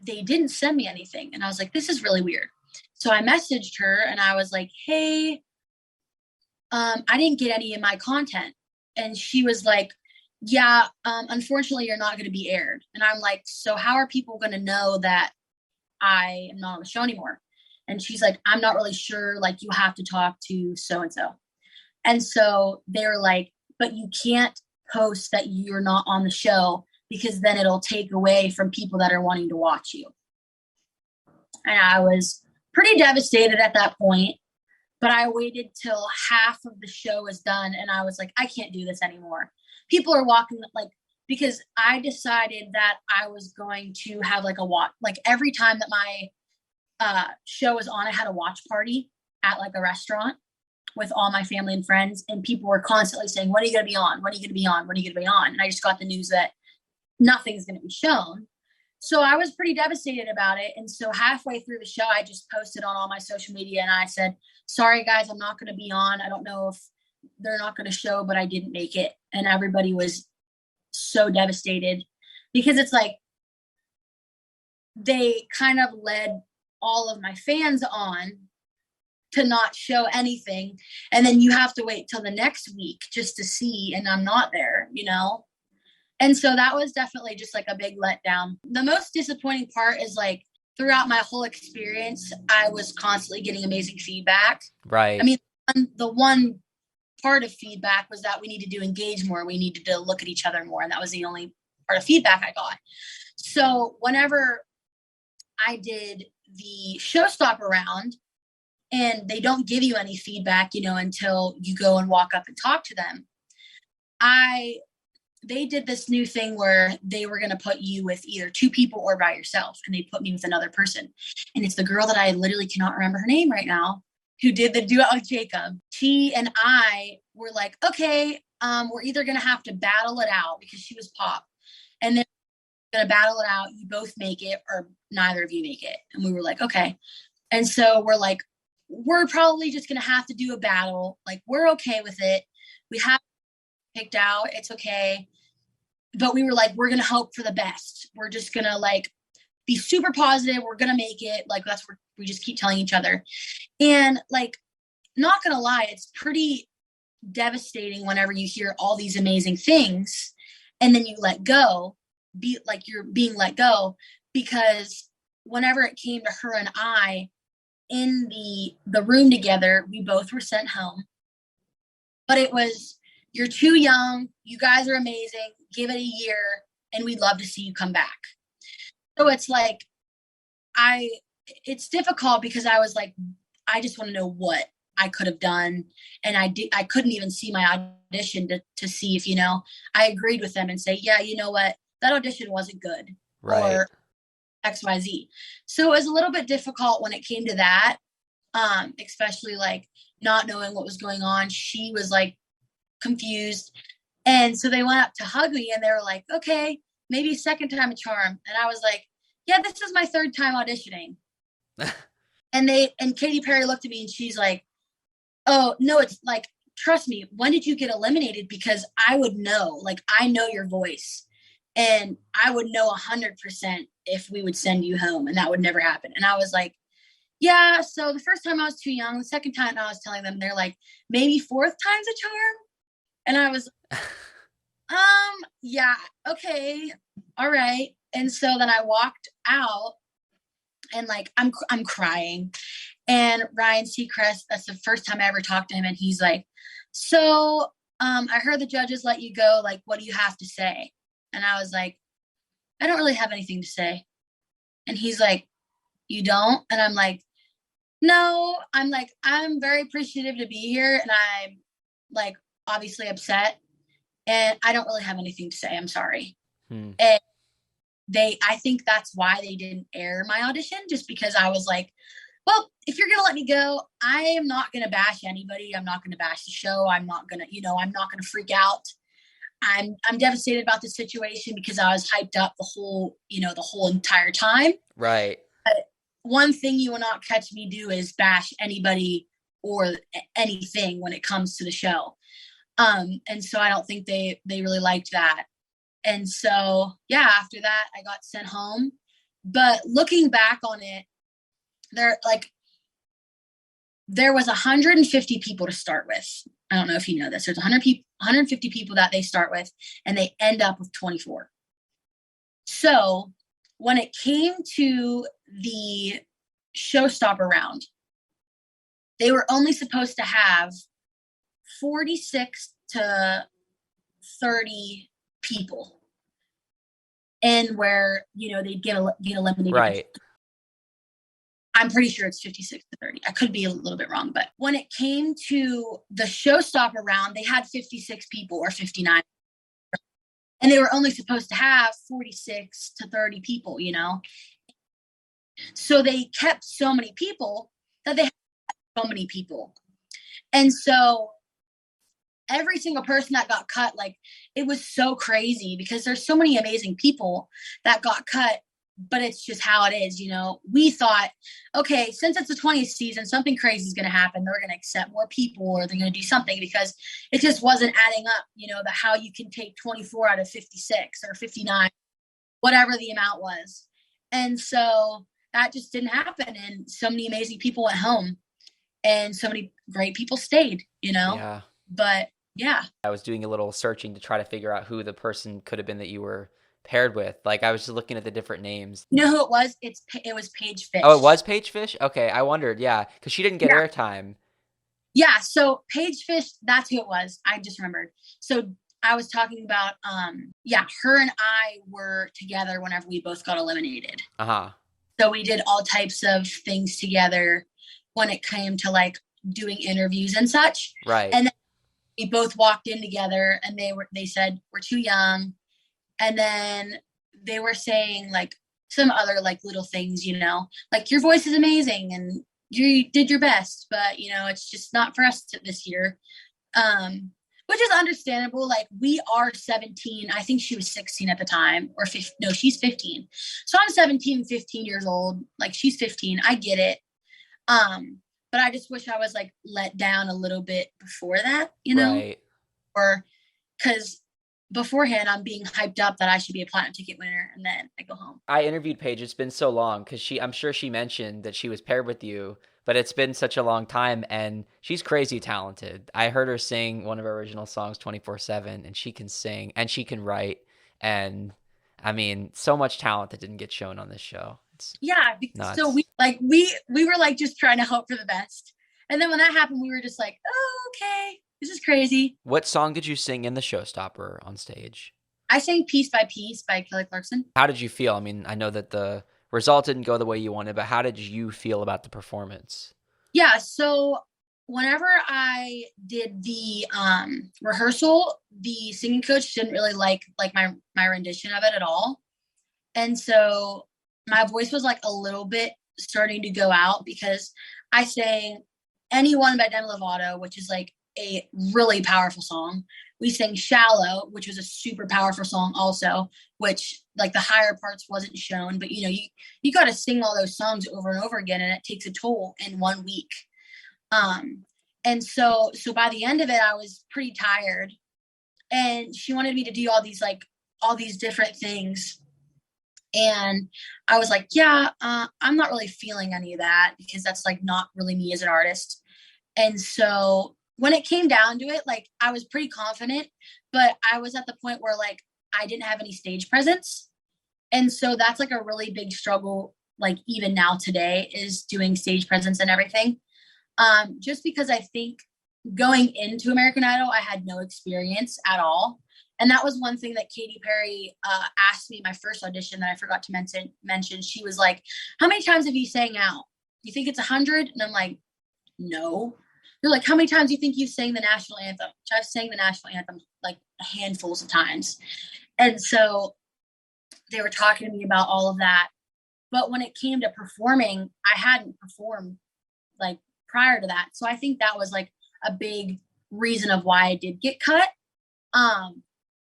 they didn't send me anything. And I was like, this is really weird. So I messaged her and I was like, hey, I didn't get any of my content. And she was like, yeah, unfortunately, you're not going to be aired. And I'm like, so how are people going to know that I am not on the show anymore? And she's like, I'm not really sure. Like, you have to talk to so-and-so. And so they were like, but you can't post that you're not on the show, because then it'll take away from people that are wanting to watch you. And I was pretty devastated at that point, but I waited till half of the show was done, and I was like, I can't do this anymore. People are walking, like, because I decided that I was going to have like a watch, like every time that my show was on, I had a watch party at like a restaurant. with all my family and friends, and people were constantly saying, when are you going to be on? When are you going to be on? When are you going to be on? And I just got the news that nothing's going to be shown. So I was pretty devastated about it. And so halfway through the show, I just posted on all my social media and I said, sorry guys, I'm not going to be on. I don't know if they're not going to show, but I didn't make it. And everybody was so devastated because it's like they kind of led all of my fans on to not show anything. And then you have to wait till the next week just to see, and I'm not there, you know? And so that was definitely just like a big letdown. The most disappointing part is like throughout my whole experience, I was constantly getting amazing feedback. Right. I mean, the one part of feedback was that we needed to engage more. We needed to look at each other more. And that was the only part of feedback I got. So whenever I did the showstopper round, and they don't give you any feedback, you know, until you go and walk up and talk to them. They did this new thing where they were going to put you with either two people or by yourself. And they put me with another person. And it's the girl that I literally cannot remember her name right now, who did the duet with Jacob. She and I were like, okay, we're either going to have to battle it out because she was pop. And then we're going to battle it out. You both make it or neither of you make it. And we were like, okay. And so we're like, we're probably just going to have to do a battle. Like, we're okay with it. We have picked out. It's okay. But we were like, we're going to hope for the best. We're just going to like be super positive. We're going to make it. Like, that's what we just keep telling each other. And like, not going to lie, it's pretty devastating whenever you hear all these amazing things and then you let go, be like you're being let go, because whenever it came to her and I in the room together, we both were sent home. But it was, you're too young. You guys are amazing. Give it a year and we'd love to see you come back. So it's like, it's difficult because I was like, I just want to know what I could have done. And I couldn't even see my audition to see if, you know, I agreed with them and say, yeah, you know what, that audition wasn't good. Right. Or XYZ. So it was a little bit difficult when it came to that. Especially like not knowing what was going on. She was like confused. And so they went up to hug me and they were like, okay, maybe second time a charm. And I was like, yeah, this is my third time auditioning. and Katy Perry looked at me and she's like, oh no, it's like, trust me, when did you get eliminated? Because I would know, like, I know your voice and I would know 100% if we would send you home, and that would never happen. And I was like, yeah, so the first time I was too young. The second time I was telling them, they're like, maybe fourth time's a charm. And I was, yeah, okay, all right. And so then I walked out and like, I'm crying. And Ryan Seacrest, that's the first time I ever talked to him. And he's like, so I heard the judges let you go. Like, what do you have to say? And I was like, I don't really have anything to say. And he's like, you don't? And I'm like, no. I'm like, I'm very appreciative to be here. And I'm like, obviously upset. And I don't really have anything to say. I'm sorry. And I think that's why they didn't air my audition, just because I was like, well, if you're going to let me go, I am not going to bash anybody. I'm not going to bash the show. I'm not going to, you know, I'm not going to freak out. I'm devastated about the situation because I was hyped up the whole entire time. Right. But one thing you will not catch me do is bash anybody or anything when it comes to the show. And so I don't think they really liked that. And so, yeah, after that, I got sent home. But looking back on it, there was 150 people to start with. I don't know if you know this. There's 150 people that they start with, and they end up with 24. So when it came to the showstopper round, they were only supposed to have 46 to 30 people, and where, you know, they'd get eliminated. Right. I'm pretty sure it's 56 to 30. I could be a little bit wrong, but when it came to the showstopper round, they had 56 people or 59, and they were only supposed to have 46 to 30 people, you know? So they kept so many people that they had so many people. And so every single person that got cut, like it was so crazy because there's so many amazing people that got cut, but it's just how it is, you know. We thought, okay, since it's the 20th season, something crazy is going to happen. They're going to accept more people, or they're going to do something, because it just wasn't adding up, you know, the how you can take 24 out of 56 or 59, whatever the amount was. And so that just didn't happen. And so many amazing people went home and so many great people stayed, you know. Yeah. But yeah. I was doing a little searching to try to figure out who the person could have been that you were paired with. Like, I was just looking at the different names. You know who it was? It was Paige Fish. Oh, it was Paige Fish? Okay, I wondered, yeah, because she didn't get Yeah. airtime. Yeah, so Paige Fish, that's who it was. I just remembered. So I was talking about, her and I were together whenever we both got eliminated. Uh-huh. So we did all types of things together when it came to like doing interviews and such. Right. And then we both walked in together, and they said, we're too young. And then they were saying like some other like little things, you know, like your voice is amazing and you did your best, but you know, it's just not for us this year. Which is understandable. Like, we are 17. I think she was 16 at the time, or no, she's 15. So I'm 17, 15 years old. Like, she's 15. I get it. But I just wish I was like let down a little bit before that, you know, Right. or because beforehand I'm being hyped up that I should be a platinum ticket winner, and then I go home. I interviewed Paige. It's been so long because I'm sure she mentioned that she was paired with you, but it's been such a long time, and she's crazy talented. I heard her sing one of her original songs 24/7, and she can sing and she can write. And I mean, so much talent that didn't get shown on this show. It's nuts. So we were like just trying to hope for the best. And then when that happened, we were just like, oh, okay, this is crazy. What song did you sing in the showstopper on stage? I sang Piece by Piece by Kelly Clarkson. How did you feel? I mean, I know that the result didn't go the way you wanted, but how did you feel about the performance? Yeah, so whenever I did the rehearsal, the singing coach didn't really like my rendition of it at all. And so my voice was like a little bit starting to go out, because I sang Anyone by Demi Lovato, which is like a really powerful song. We sang Shallow, which was a super powerful song also, which like the higher parts wasn't shown, but you know, you got to sing all those songs over and over again, and it takes a toll in 1 week. And so by the end of it, I was pretty tired, and she wanted me to do all these different things. And I was like, I'm not really feeling any of that, because that's like not really me as an artist. And so when it came down to it, like I was pretty confident, but I was at the point where like I didn't have any stage presence. And so that's like a really big struggle, like even now today, is doing stage presence and everything. Just because I think going into American Idol, I had no experience at all. And that was one thing that Katy Perry asked me my first audition that I forgot to mention. She was like, how many times have you sang out? You think it's 100? And I'm like, no. They're like, how many times do you think you've sang the national anthem? Which I've sang the national anthem like handfuls of times. And so they were talking to me about all of that. But when it came to performing, I hadn't performed like prior to that. So I think that was like a big reason of why I did get cut.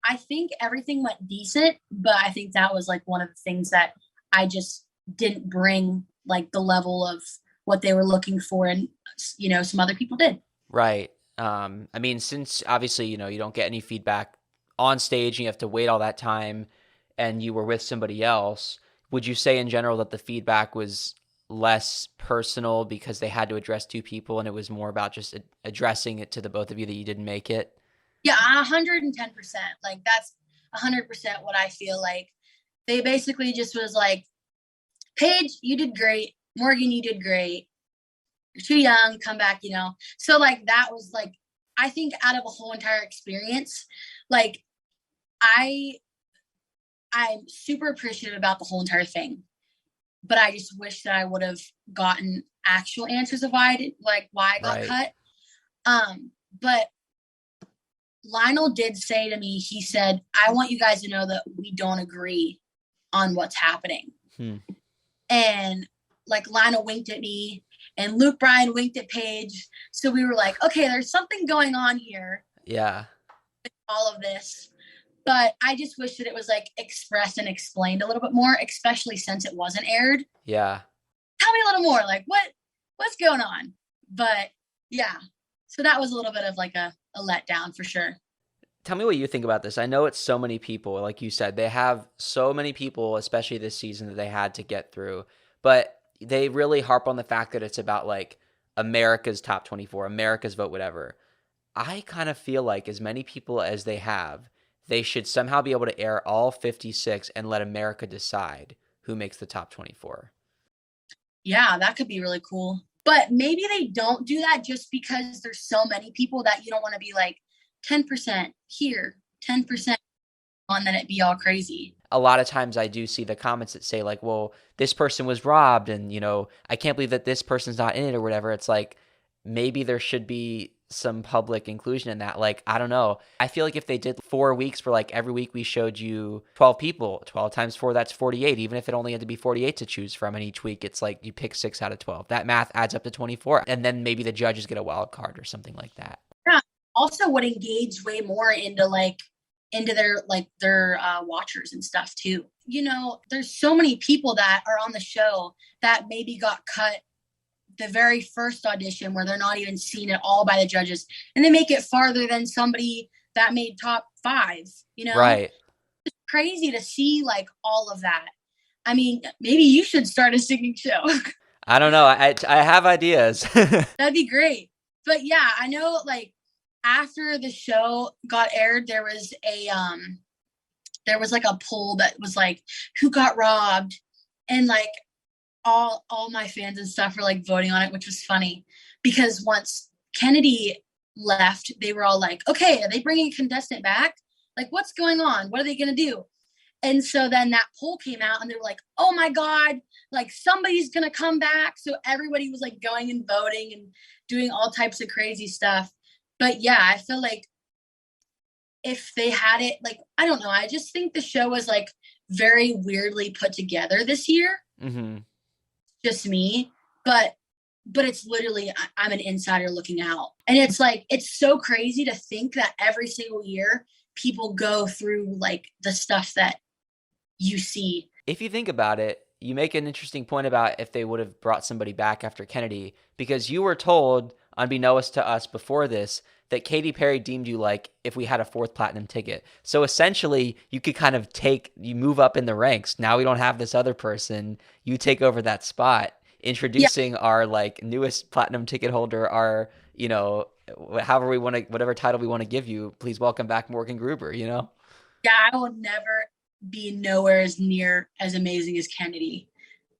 I think everything went decent, but I think that was like one of the things that I just didn't bring like the level of what they were looking for, and you know, some other people did. Right. I mean, since obviously, you know, you don't get any feedback on stage and you have to wait all that time, and you were with somebody else, would you say in general that the feedback was less personal because they had to address two people and it was more about just addressing it to the both of you that you didn't make it? Yeah, 110%. Like that's 100% what I feel like. They basically just was like, Paige, you did great. Morgan, you did great. You're too young, come back, you know? So like, that was like, I think out of a whole entire experience, like I'm super appreciative about the whole entire thing, but I just wish that I would have gotten actual answers of why I got cut. But Lionel did say to me, he said, I want you guys to know that we don't agree on what's happening. And like Lionel winked at me and Luke Bryan winked at Paige. So we were like, okay, there's something going on here, Yeah. all of this. But I just wish that it was like expressed and explained a little bit more, especially since it wasn't aired. Yeah. Tell me a little more, like what's going on? But yeah, so that was a little bit of like a letdown for sure. Tell me what you think about this. I know it's so many people, like you said, they have so many people, especially this season, that they had to get through. But they really harp on the fact that it's about like America's top 24, America's vote, whatever. I kind of feel like as many people as they have, they should somehow be able to air all 56 and let America decide who makes the top 24. Yeah, that could be really cool. But maybe they don't do that just because there's so many people that you don't want to be like 10% here, 10% on, then it be all crazy. A lot of times I do see the comments that say like, well, this person was robbed and, I can't believe that this person's not in it or whatever. It's like, maybe there should be some public inclusion in that. Like, I don't know. I feel like if they did 4 weeks where like every week we showed you 12 people, 12 times 4, that's 48. Even if it only had to be 48 to choose from, and each week it's like you pick 6 out of 12. That math adds up to 24. And then maybe the judges get a wild card or something like that. Yeah. Also would engage way more into their watchers and stuff too. There's so many people that are on the show that maybe got cut the very first audition where they're not even seen at all by the judges, and they make it farther than somebody that made top 5. Right. It's crazy to see like all of that. I mean, maybe you should start a singing show. I don't know. I have ideas. That'd be great. But yeah, I know like after the show got aired, there was like a poll that was like, who got robbed? And like all my fans and stuff were like voting on it, which was funny because once Kennedy left, they were all like, okay, are they bringing a contestant back? Like, what's going on? What are they going to do? And so then that poll came out and they were like, oh my God, like somebody's going to come back. So everybody was like going and voting and doing all types of crazy stuff. But yeah, I feel like if they had it, like, I don't know. I just think the show was like very weirdly put together this year. Mm-hmm. Just me. But it's literally, I'm an insider looking out. And it's like, it's so crazy to think that every single year people go through like the stuff that you see. If you think about it, you make an interesting point about if they would have brought somebody back after Kennedy, because you were told, unbeknownst to us before this, that Katy Perry deemed you like if we had a 4th platinum ticket. So essentially, you could kind of you move up in the ranks. Now we don't have this other person. You take over that spot, introducing our like newest platinum ticket holder, our, however we want to, whatever title we want to give you. Please welcome back Morgan Gruber, Yeah, I will never be nowhere as near as amazing as Kennedy,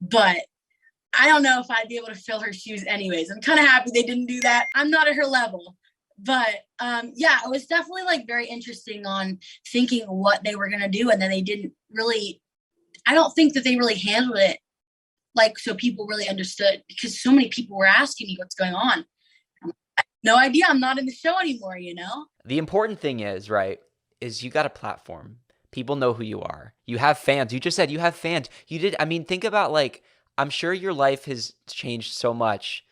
but I don't know if I'd be able to fill her shoes anyways. I'm kind of happy they didn't do that. I'm not at her level. But yeah, it was definitely like very interesting on thinking what they were going to do. And then they didn't really, I don't think that they really handled it like so people really understood, because so many people were asking me what's going on. I have no idea. I'm not in the show anymore, The important thing is, right, is you got a platform. People know who you are. You have fans. You just said you have fans. Think about like, I'm sure your life has changed so much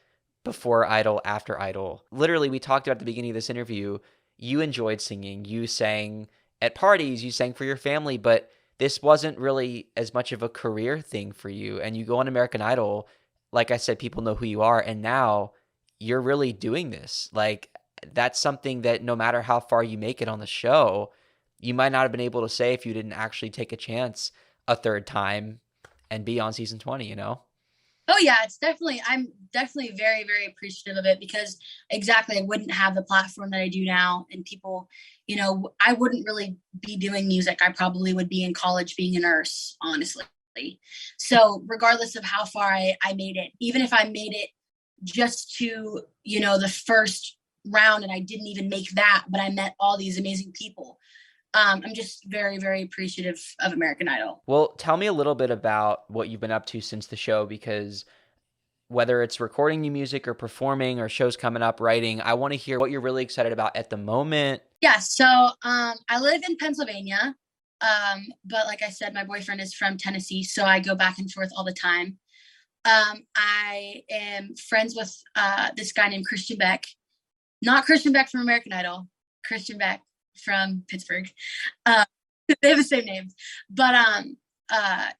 before Idol, after Idol. Literally, we talked about at the beginning of this interview, you enjoyed singing. You sang at parties, you sang for your family, but this wasn't really as much of a career thing for you. And you go on American Idol, like I said, people know who you are. And now you're really doing this. Like, that's something that no matter how far you make it on the show, you might not have been able to say if you didn't actually take a chance a 3rd time and be on season 20, Oh yeah, I'm definitely very, very appreciative of it, because exactly, I wouldn't have the platform that I do now, and people, I wouldn't really be doing music. I probably would be in college being a nurse, honestly. So regardless of how far I made it, even if I made it just to, the first round and I didn't even make that, but I met all these amazing people. I'm just very, very appreciative of American Idol. Well, tell me a little bit about what you've been up to since the show, because whether it's recording new music or performing or shows coming up, writing, I want to hear what you're really excited about at the moment. Yeah, so I live in Pennsylvania, but like I said, my boyfriend is from Tennessee, so I go back and forth all the time. I am friends with this guy named Christian Beck, not Christian Beck from American Idol, Christian Beck from Pittsburgh. Uh, they have the same names, but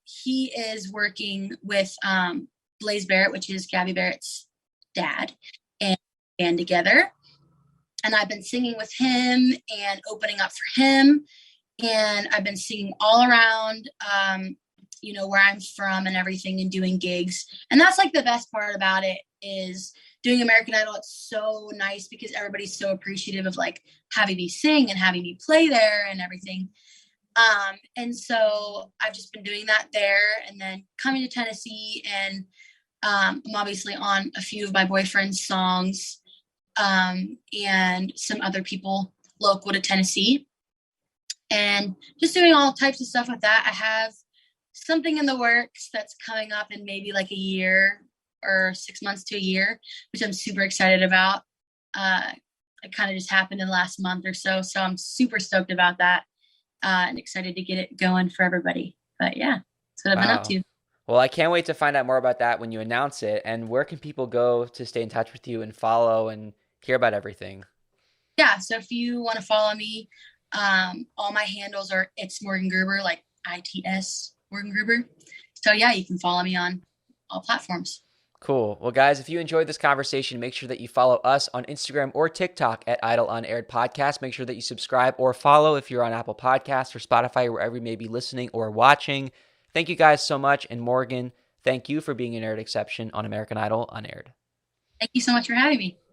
he is working with Blaze Barrett, which is Gabby Barrett's dad, and band together. And I've been singing with him and opening up for him. And I've been singing all around, where I'm from and everything, and doing gigs. And that's like the best part about it is doing American Idol. It's so nice because everybody's so appreciative of like having me sing and having me play there and everything. And so I've just been doing that there, and then coming to Tennessee, and I'm obviously on a few of my boyfriend's songs, and some other people local to Tennessee, and just doing all types of stuff with that. I have something in the works that's coming up in maybe like a year or 6 months to a year, which I'm super excited about. It kind of just happened in the last month or so. So I'm super stoked about that, and excited to get it going for everybody. But yeah, that's what I've been up Wow. to. Well, I can't wait to find out more about that when you announce it. And where can people go to stay in touch with you and follow and hear about everything? Yeah. So if you want to follow me, all my handles are it's Morgan Gruber, like ITS Morgan Gruber. So yeah, you can follow me on all platforms. Cool. Well, guys, if you enjoyed this conversation, make sure that you follow us on Instagram or TikTok at Idol Unaired Podcast. Make sure that you subscribe or follow if you're on Apple Podcasts or Spotify or wherever you may be listening or watching. Thank you guys so much. And Morgan, thank you for being an aired exception on American Idol Unaired. Thank you so much for having me.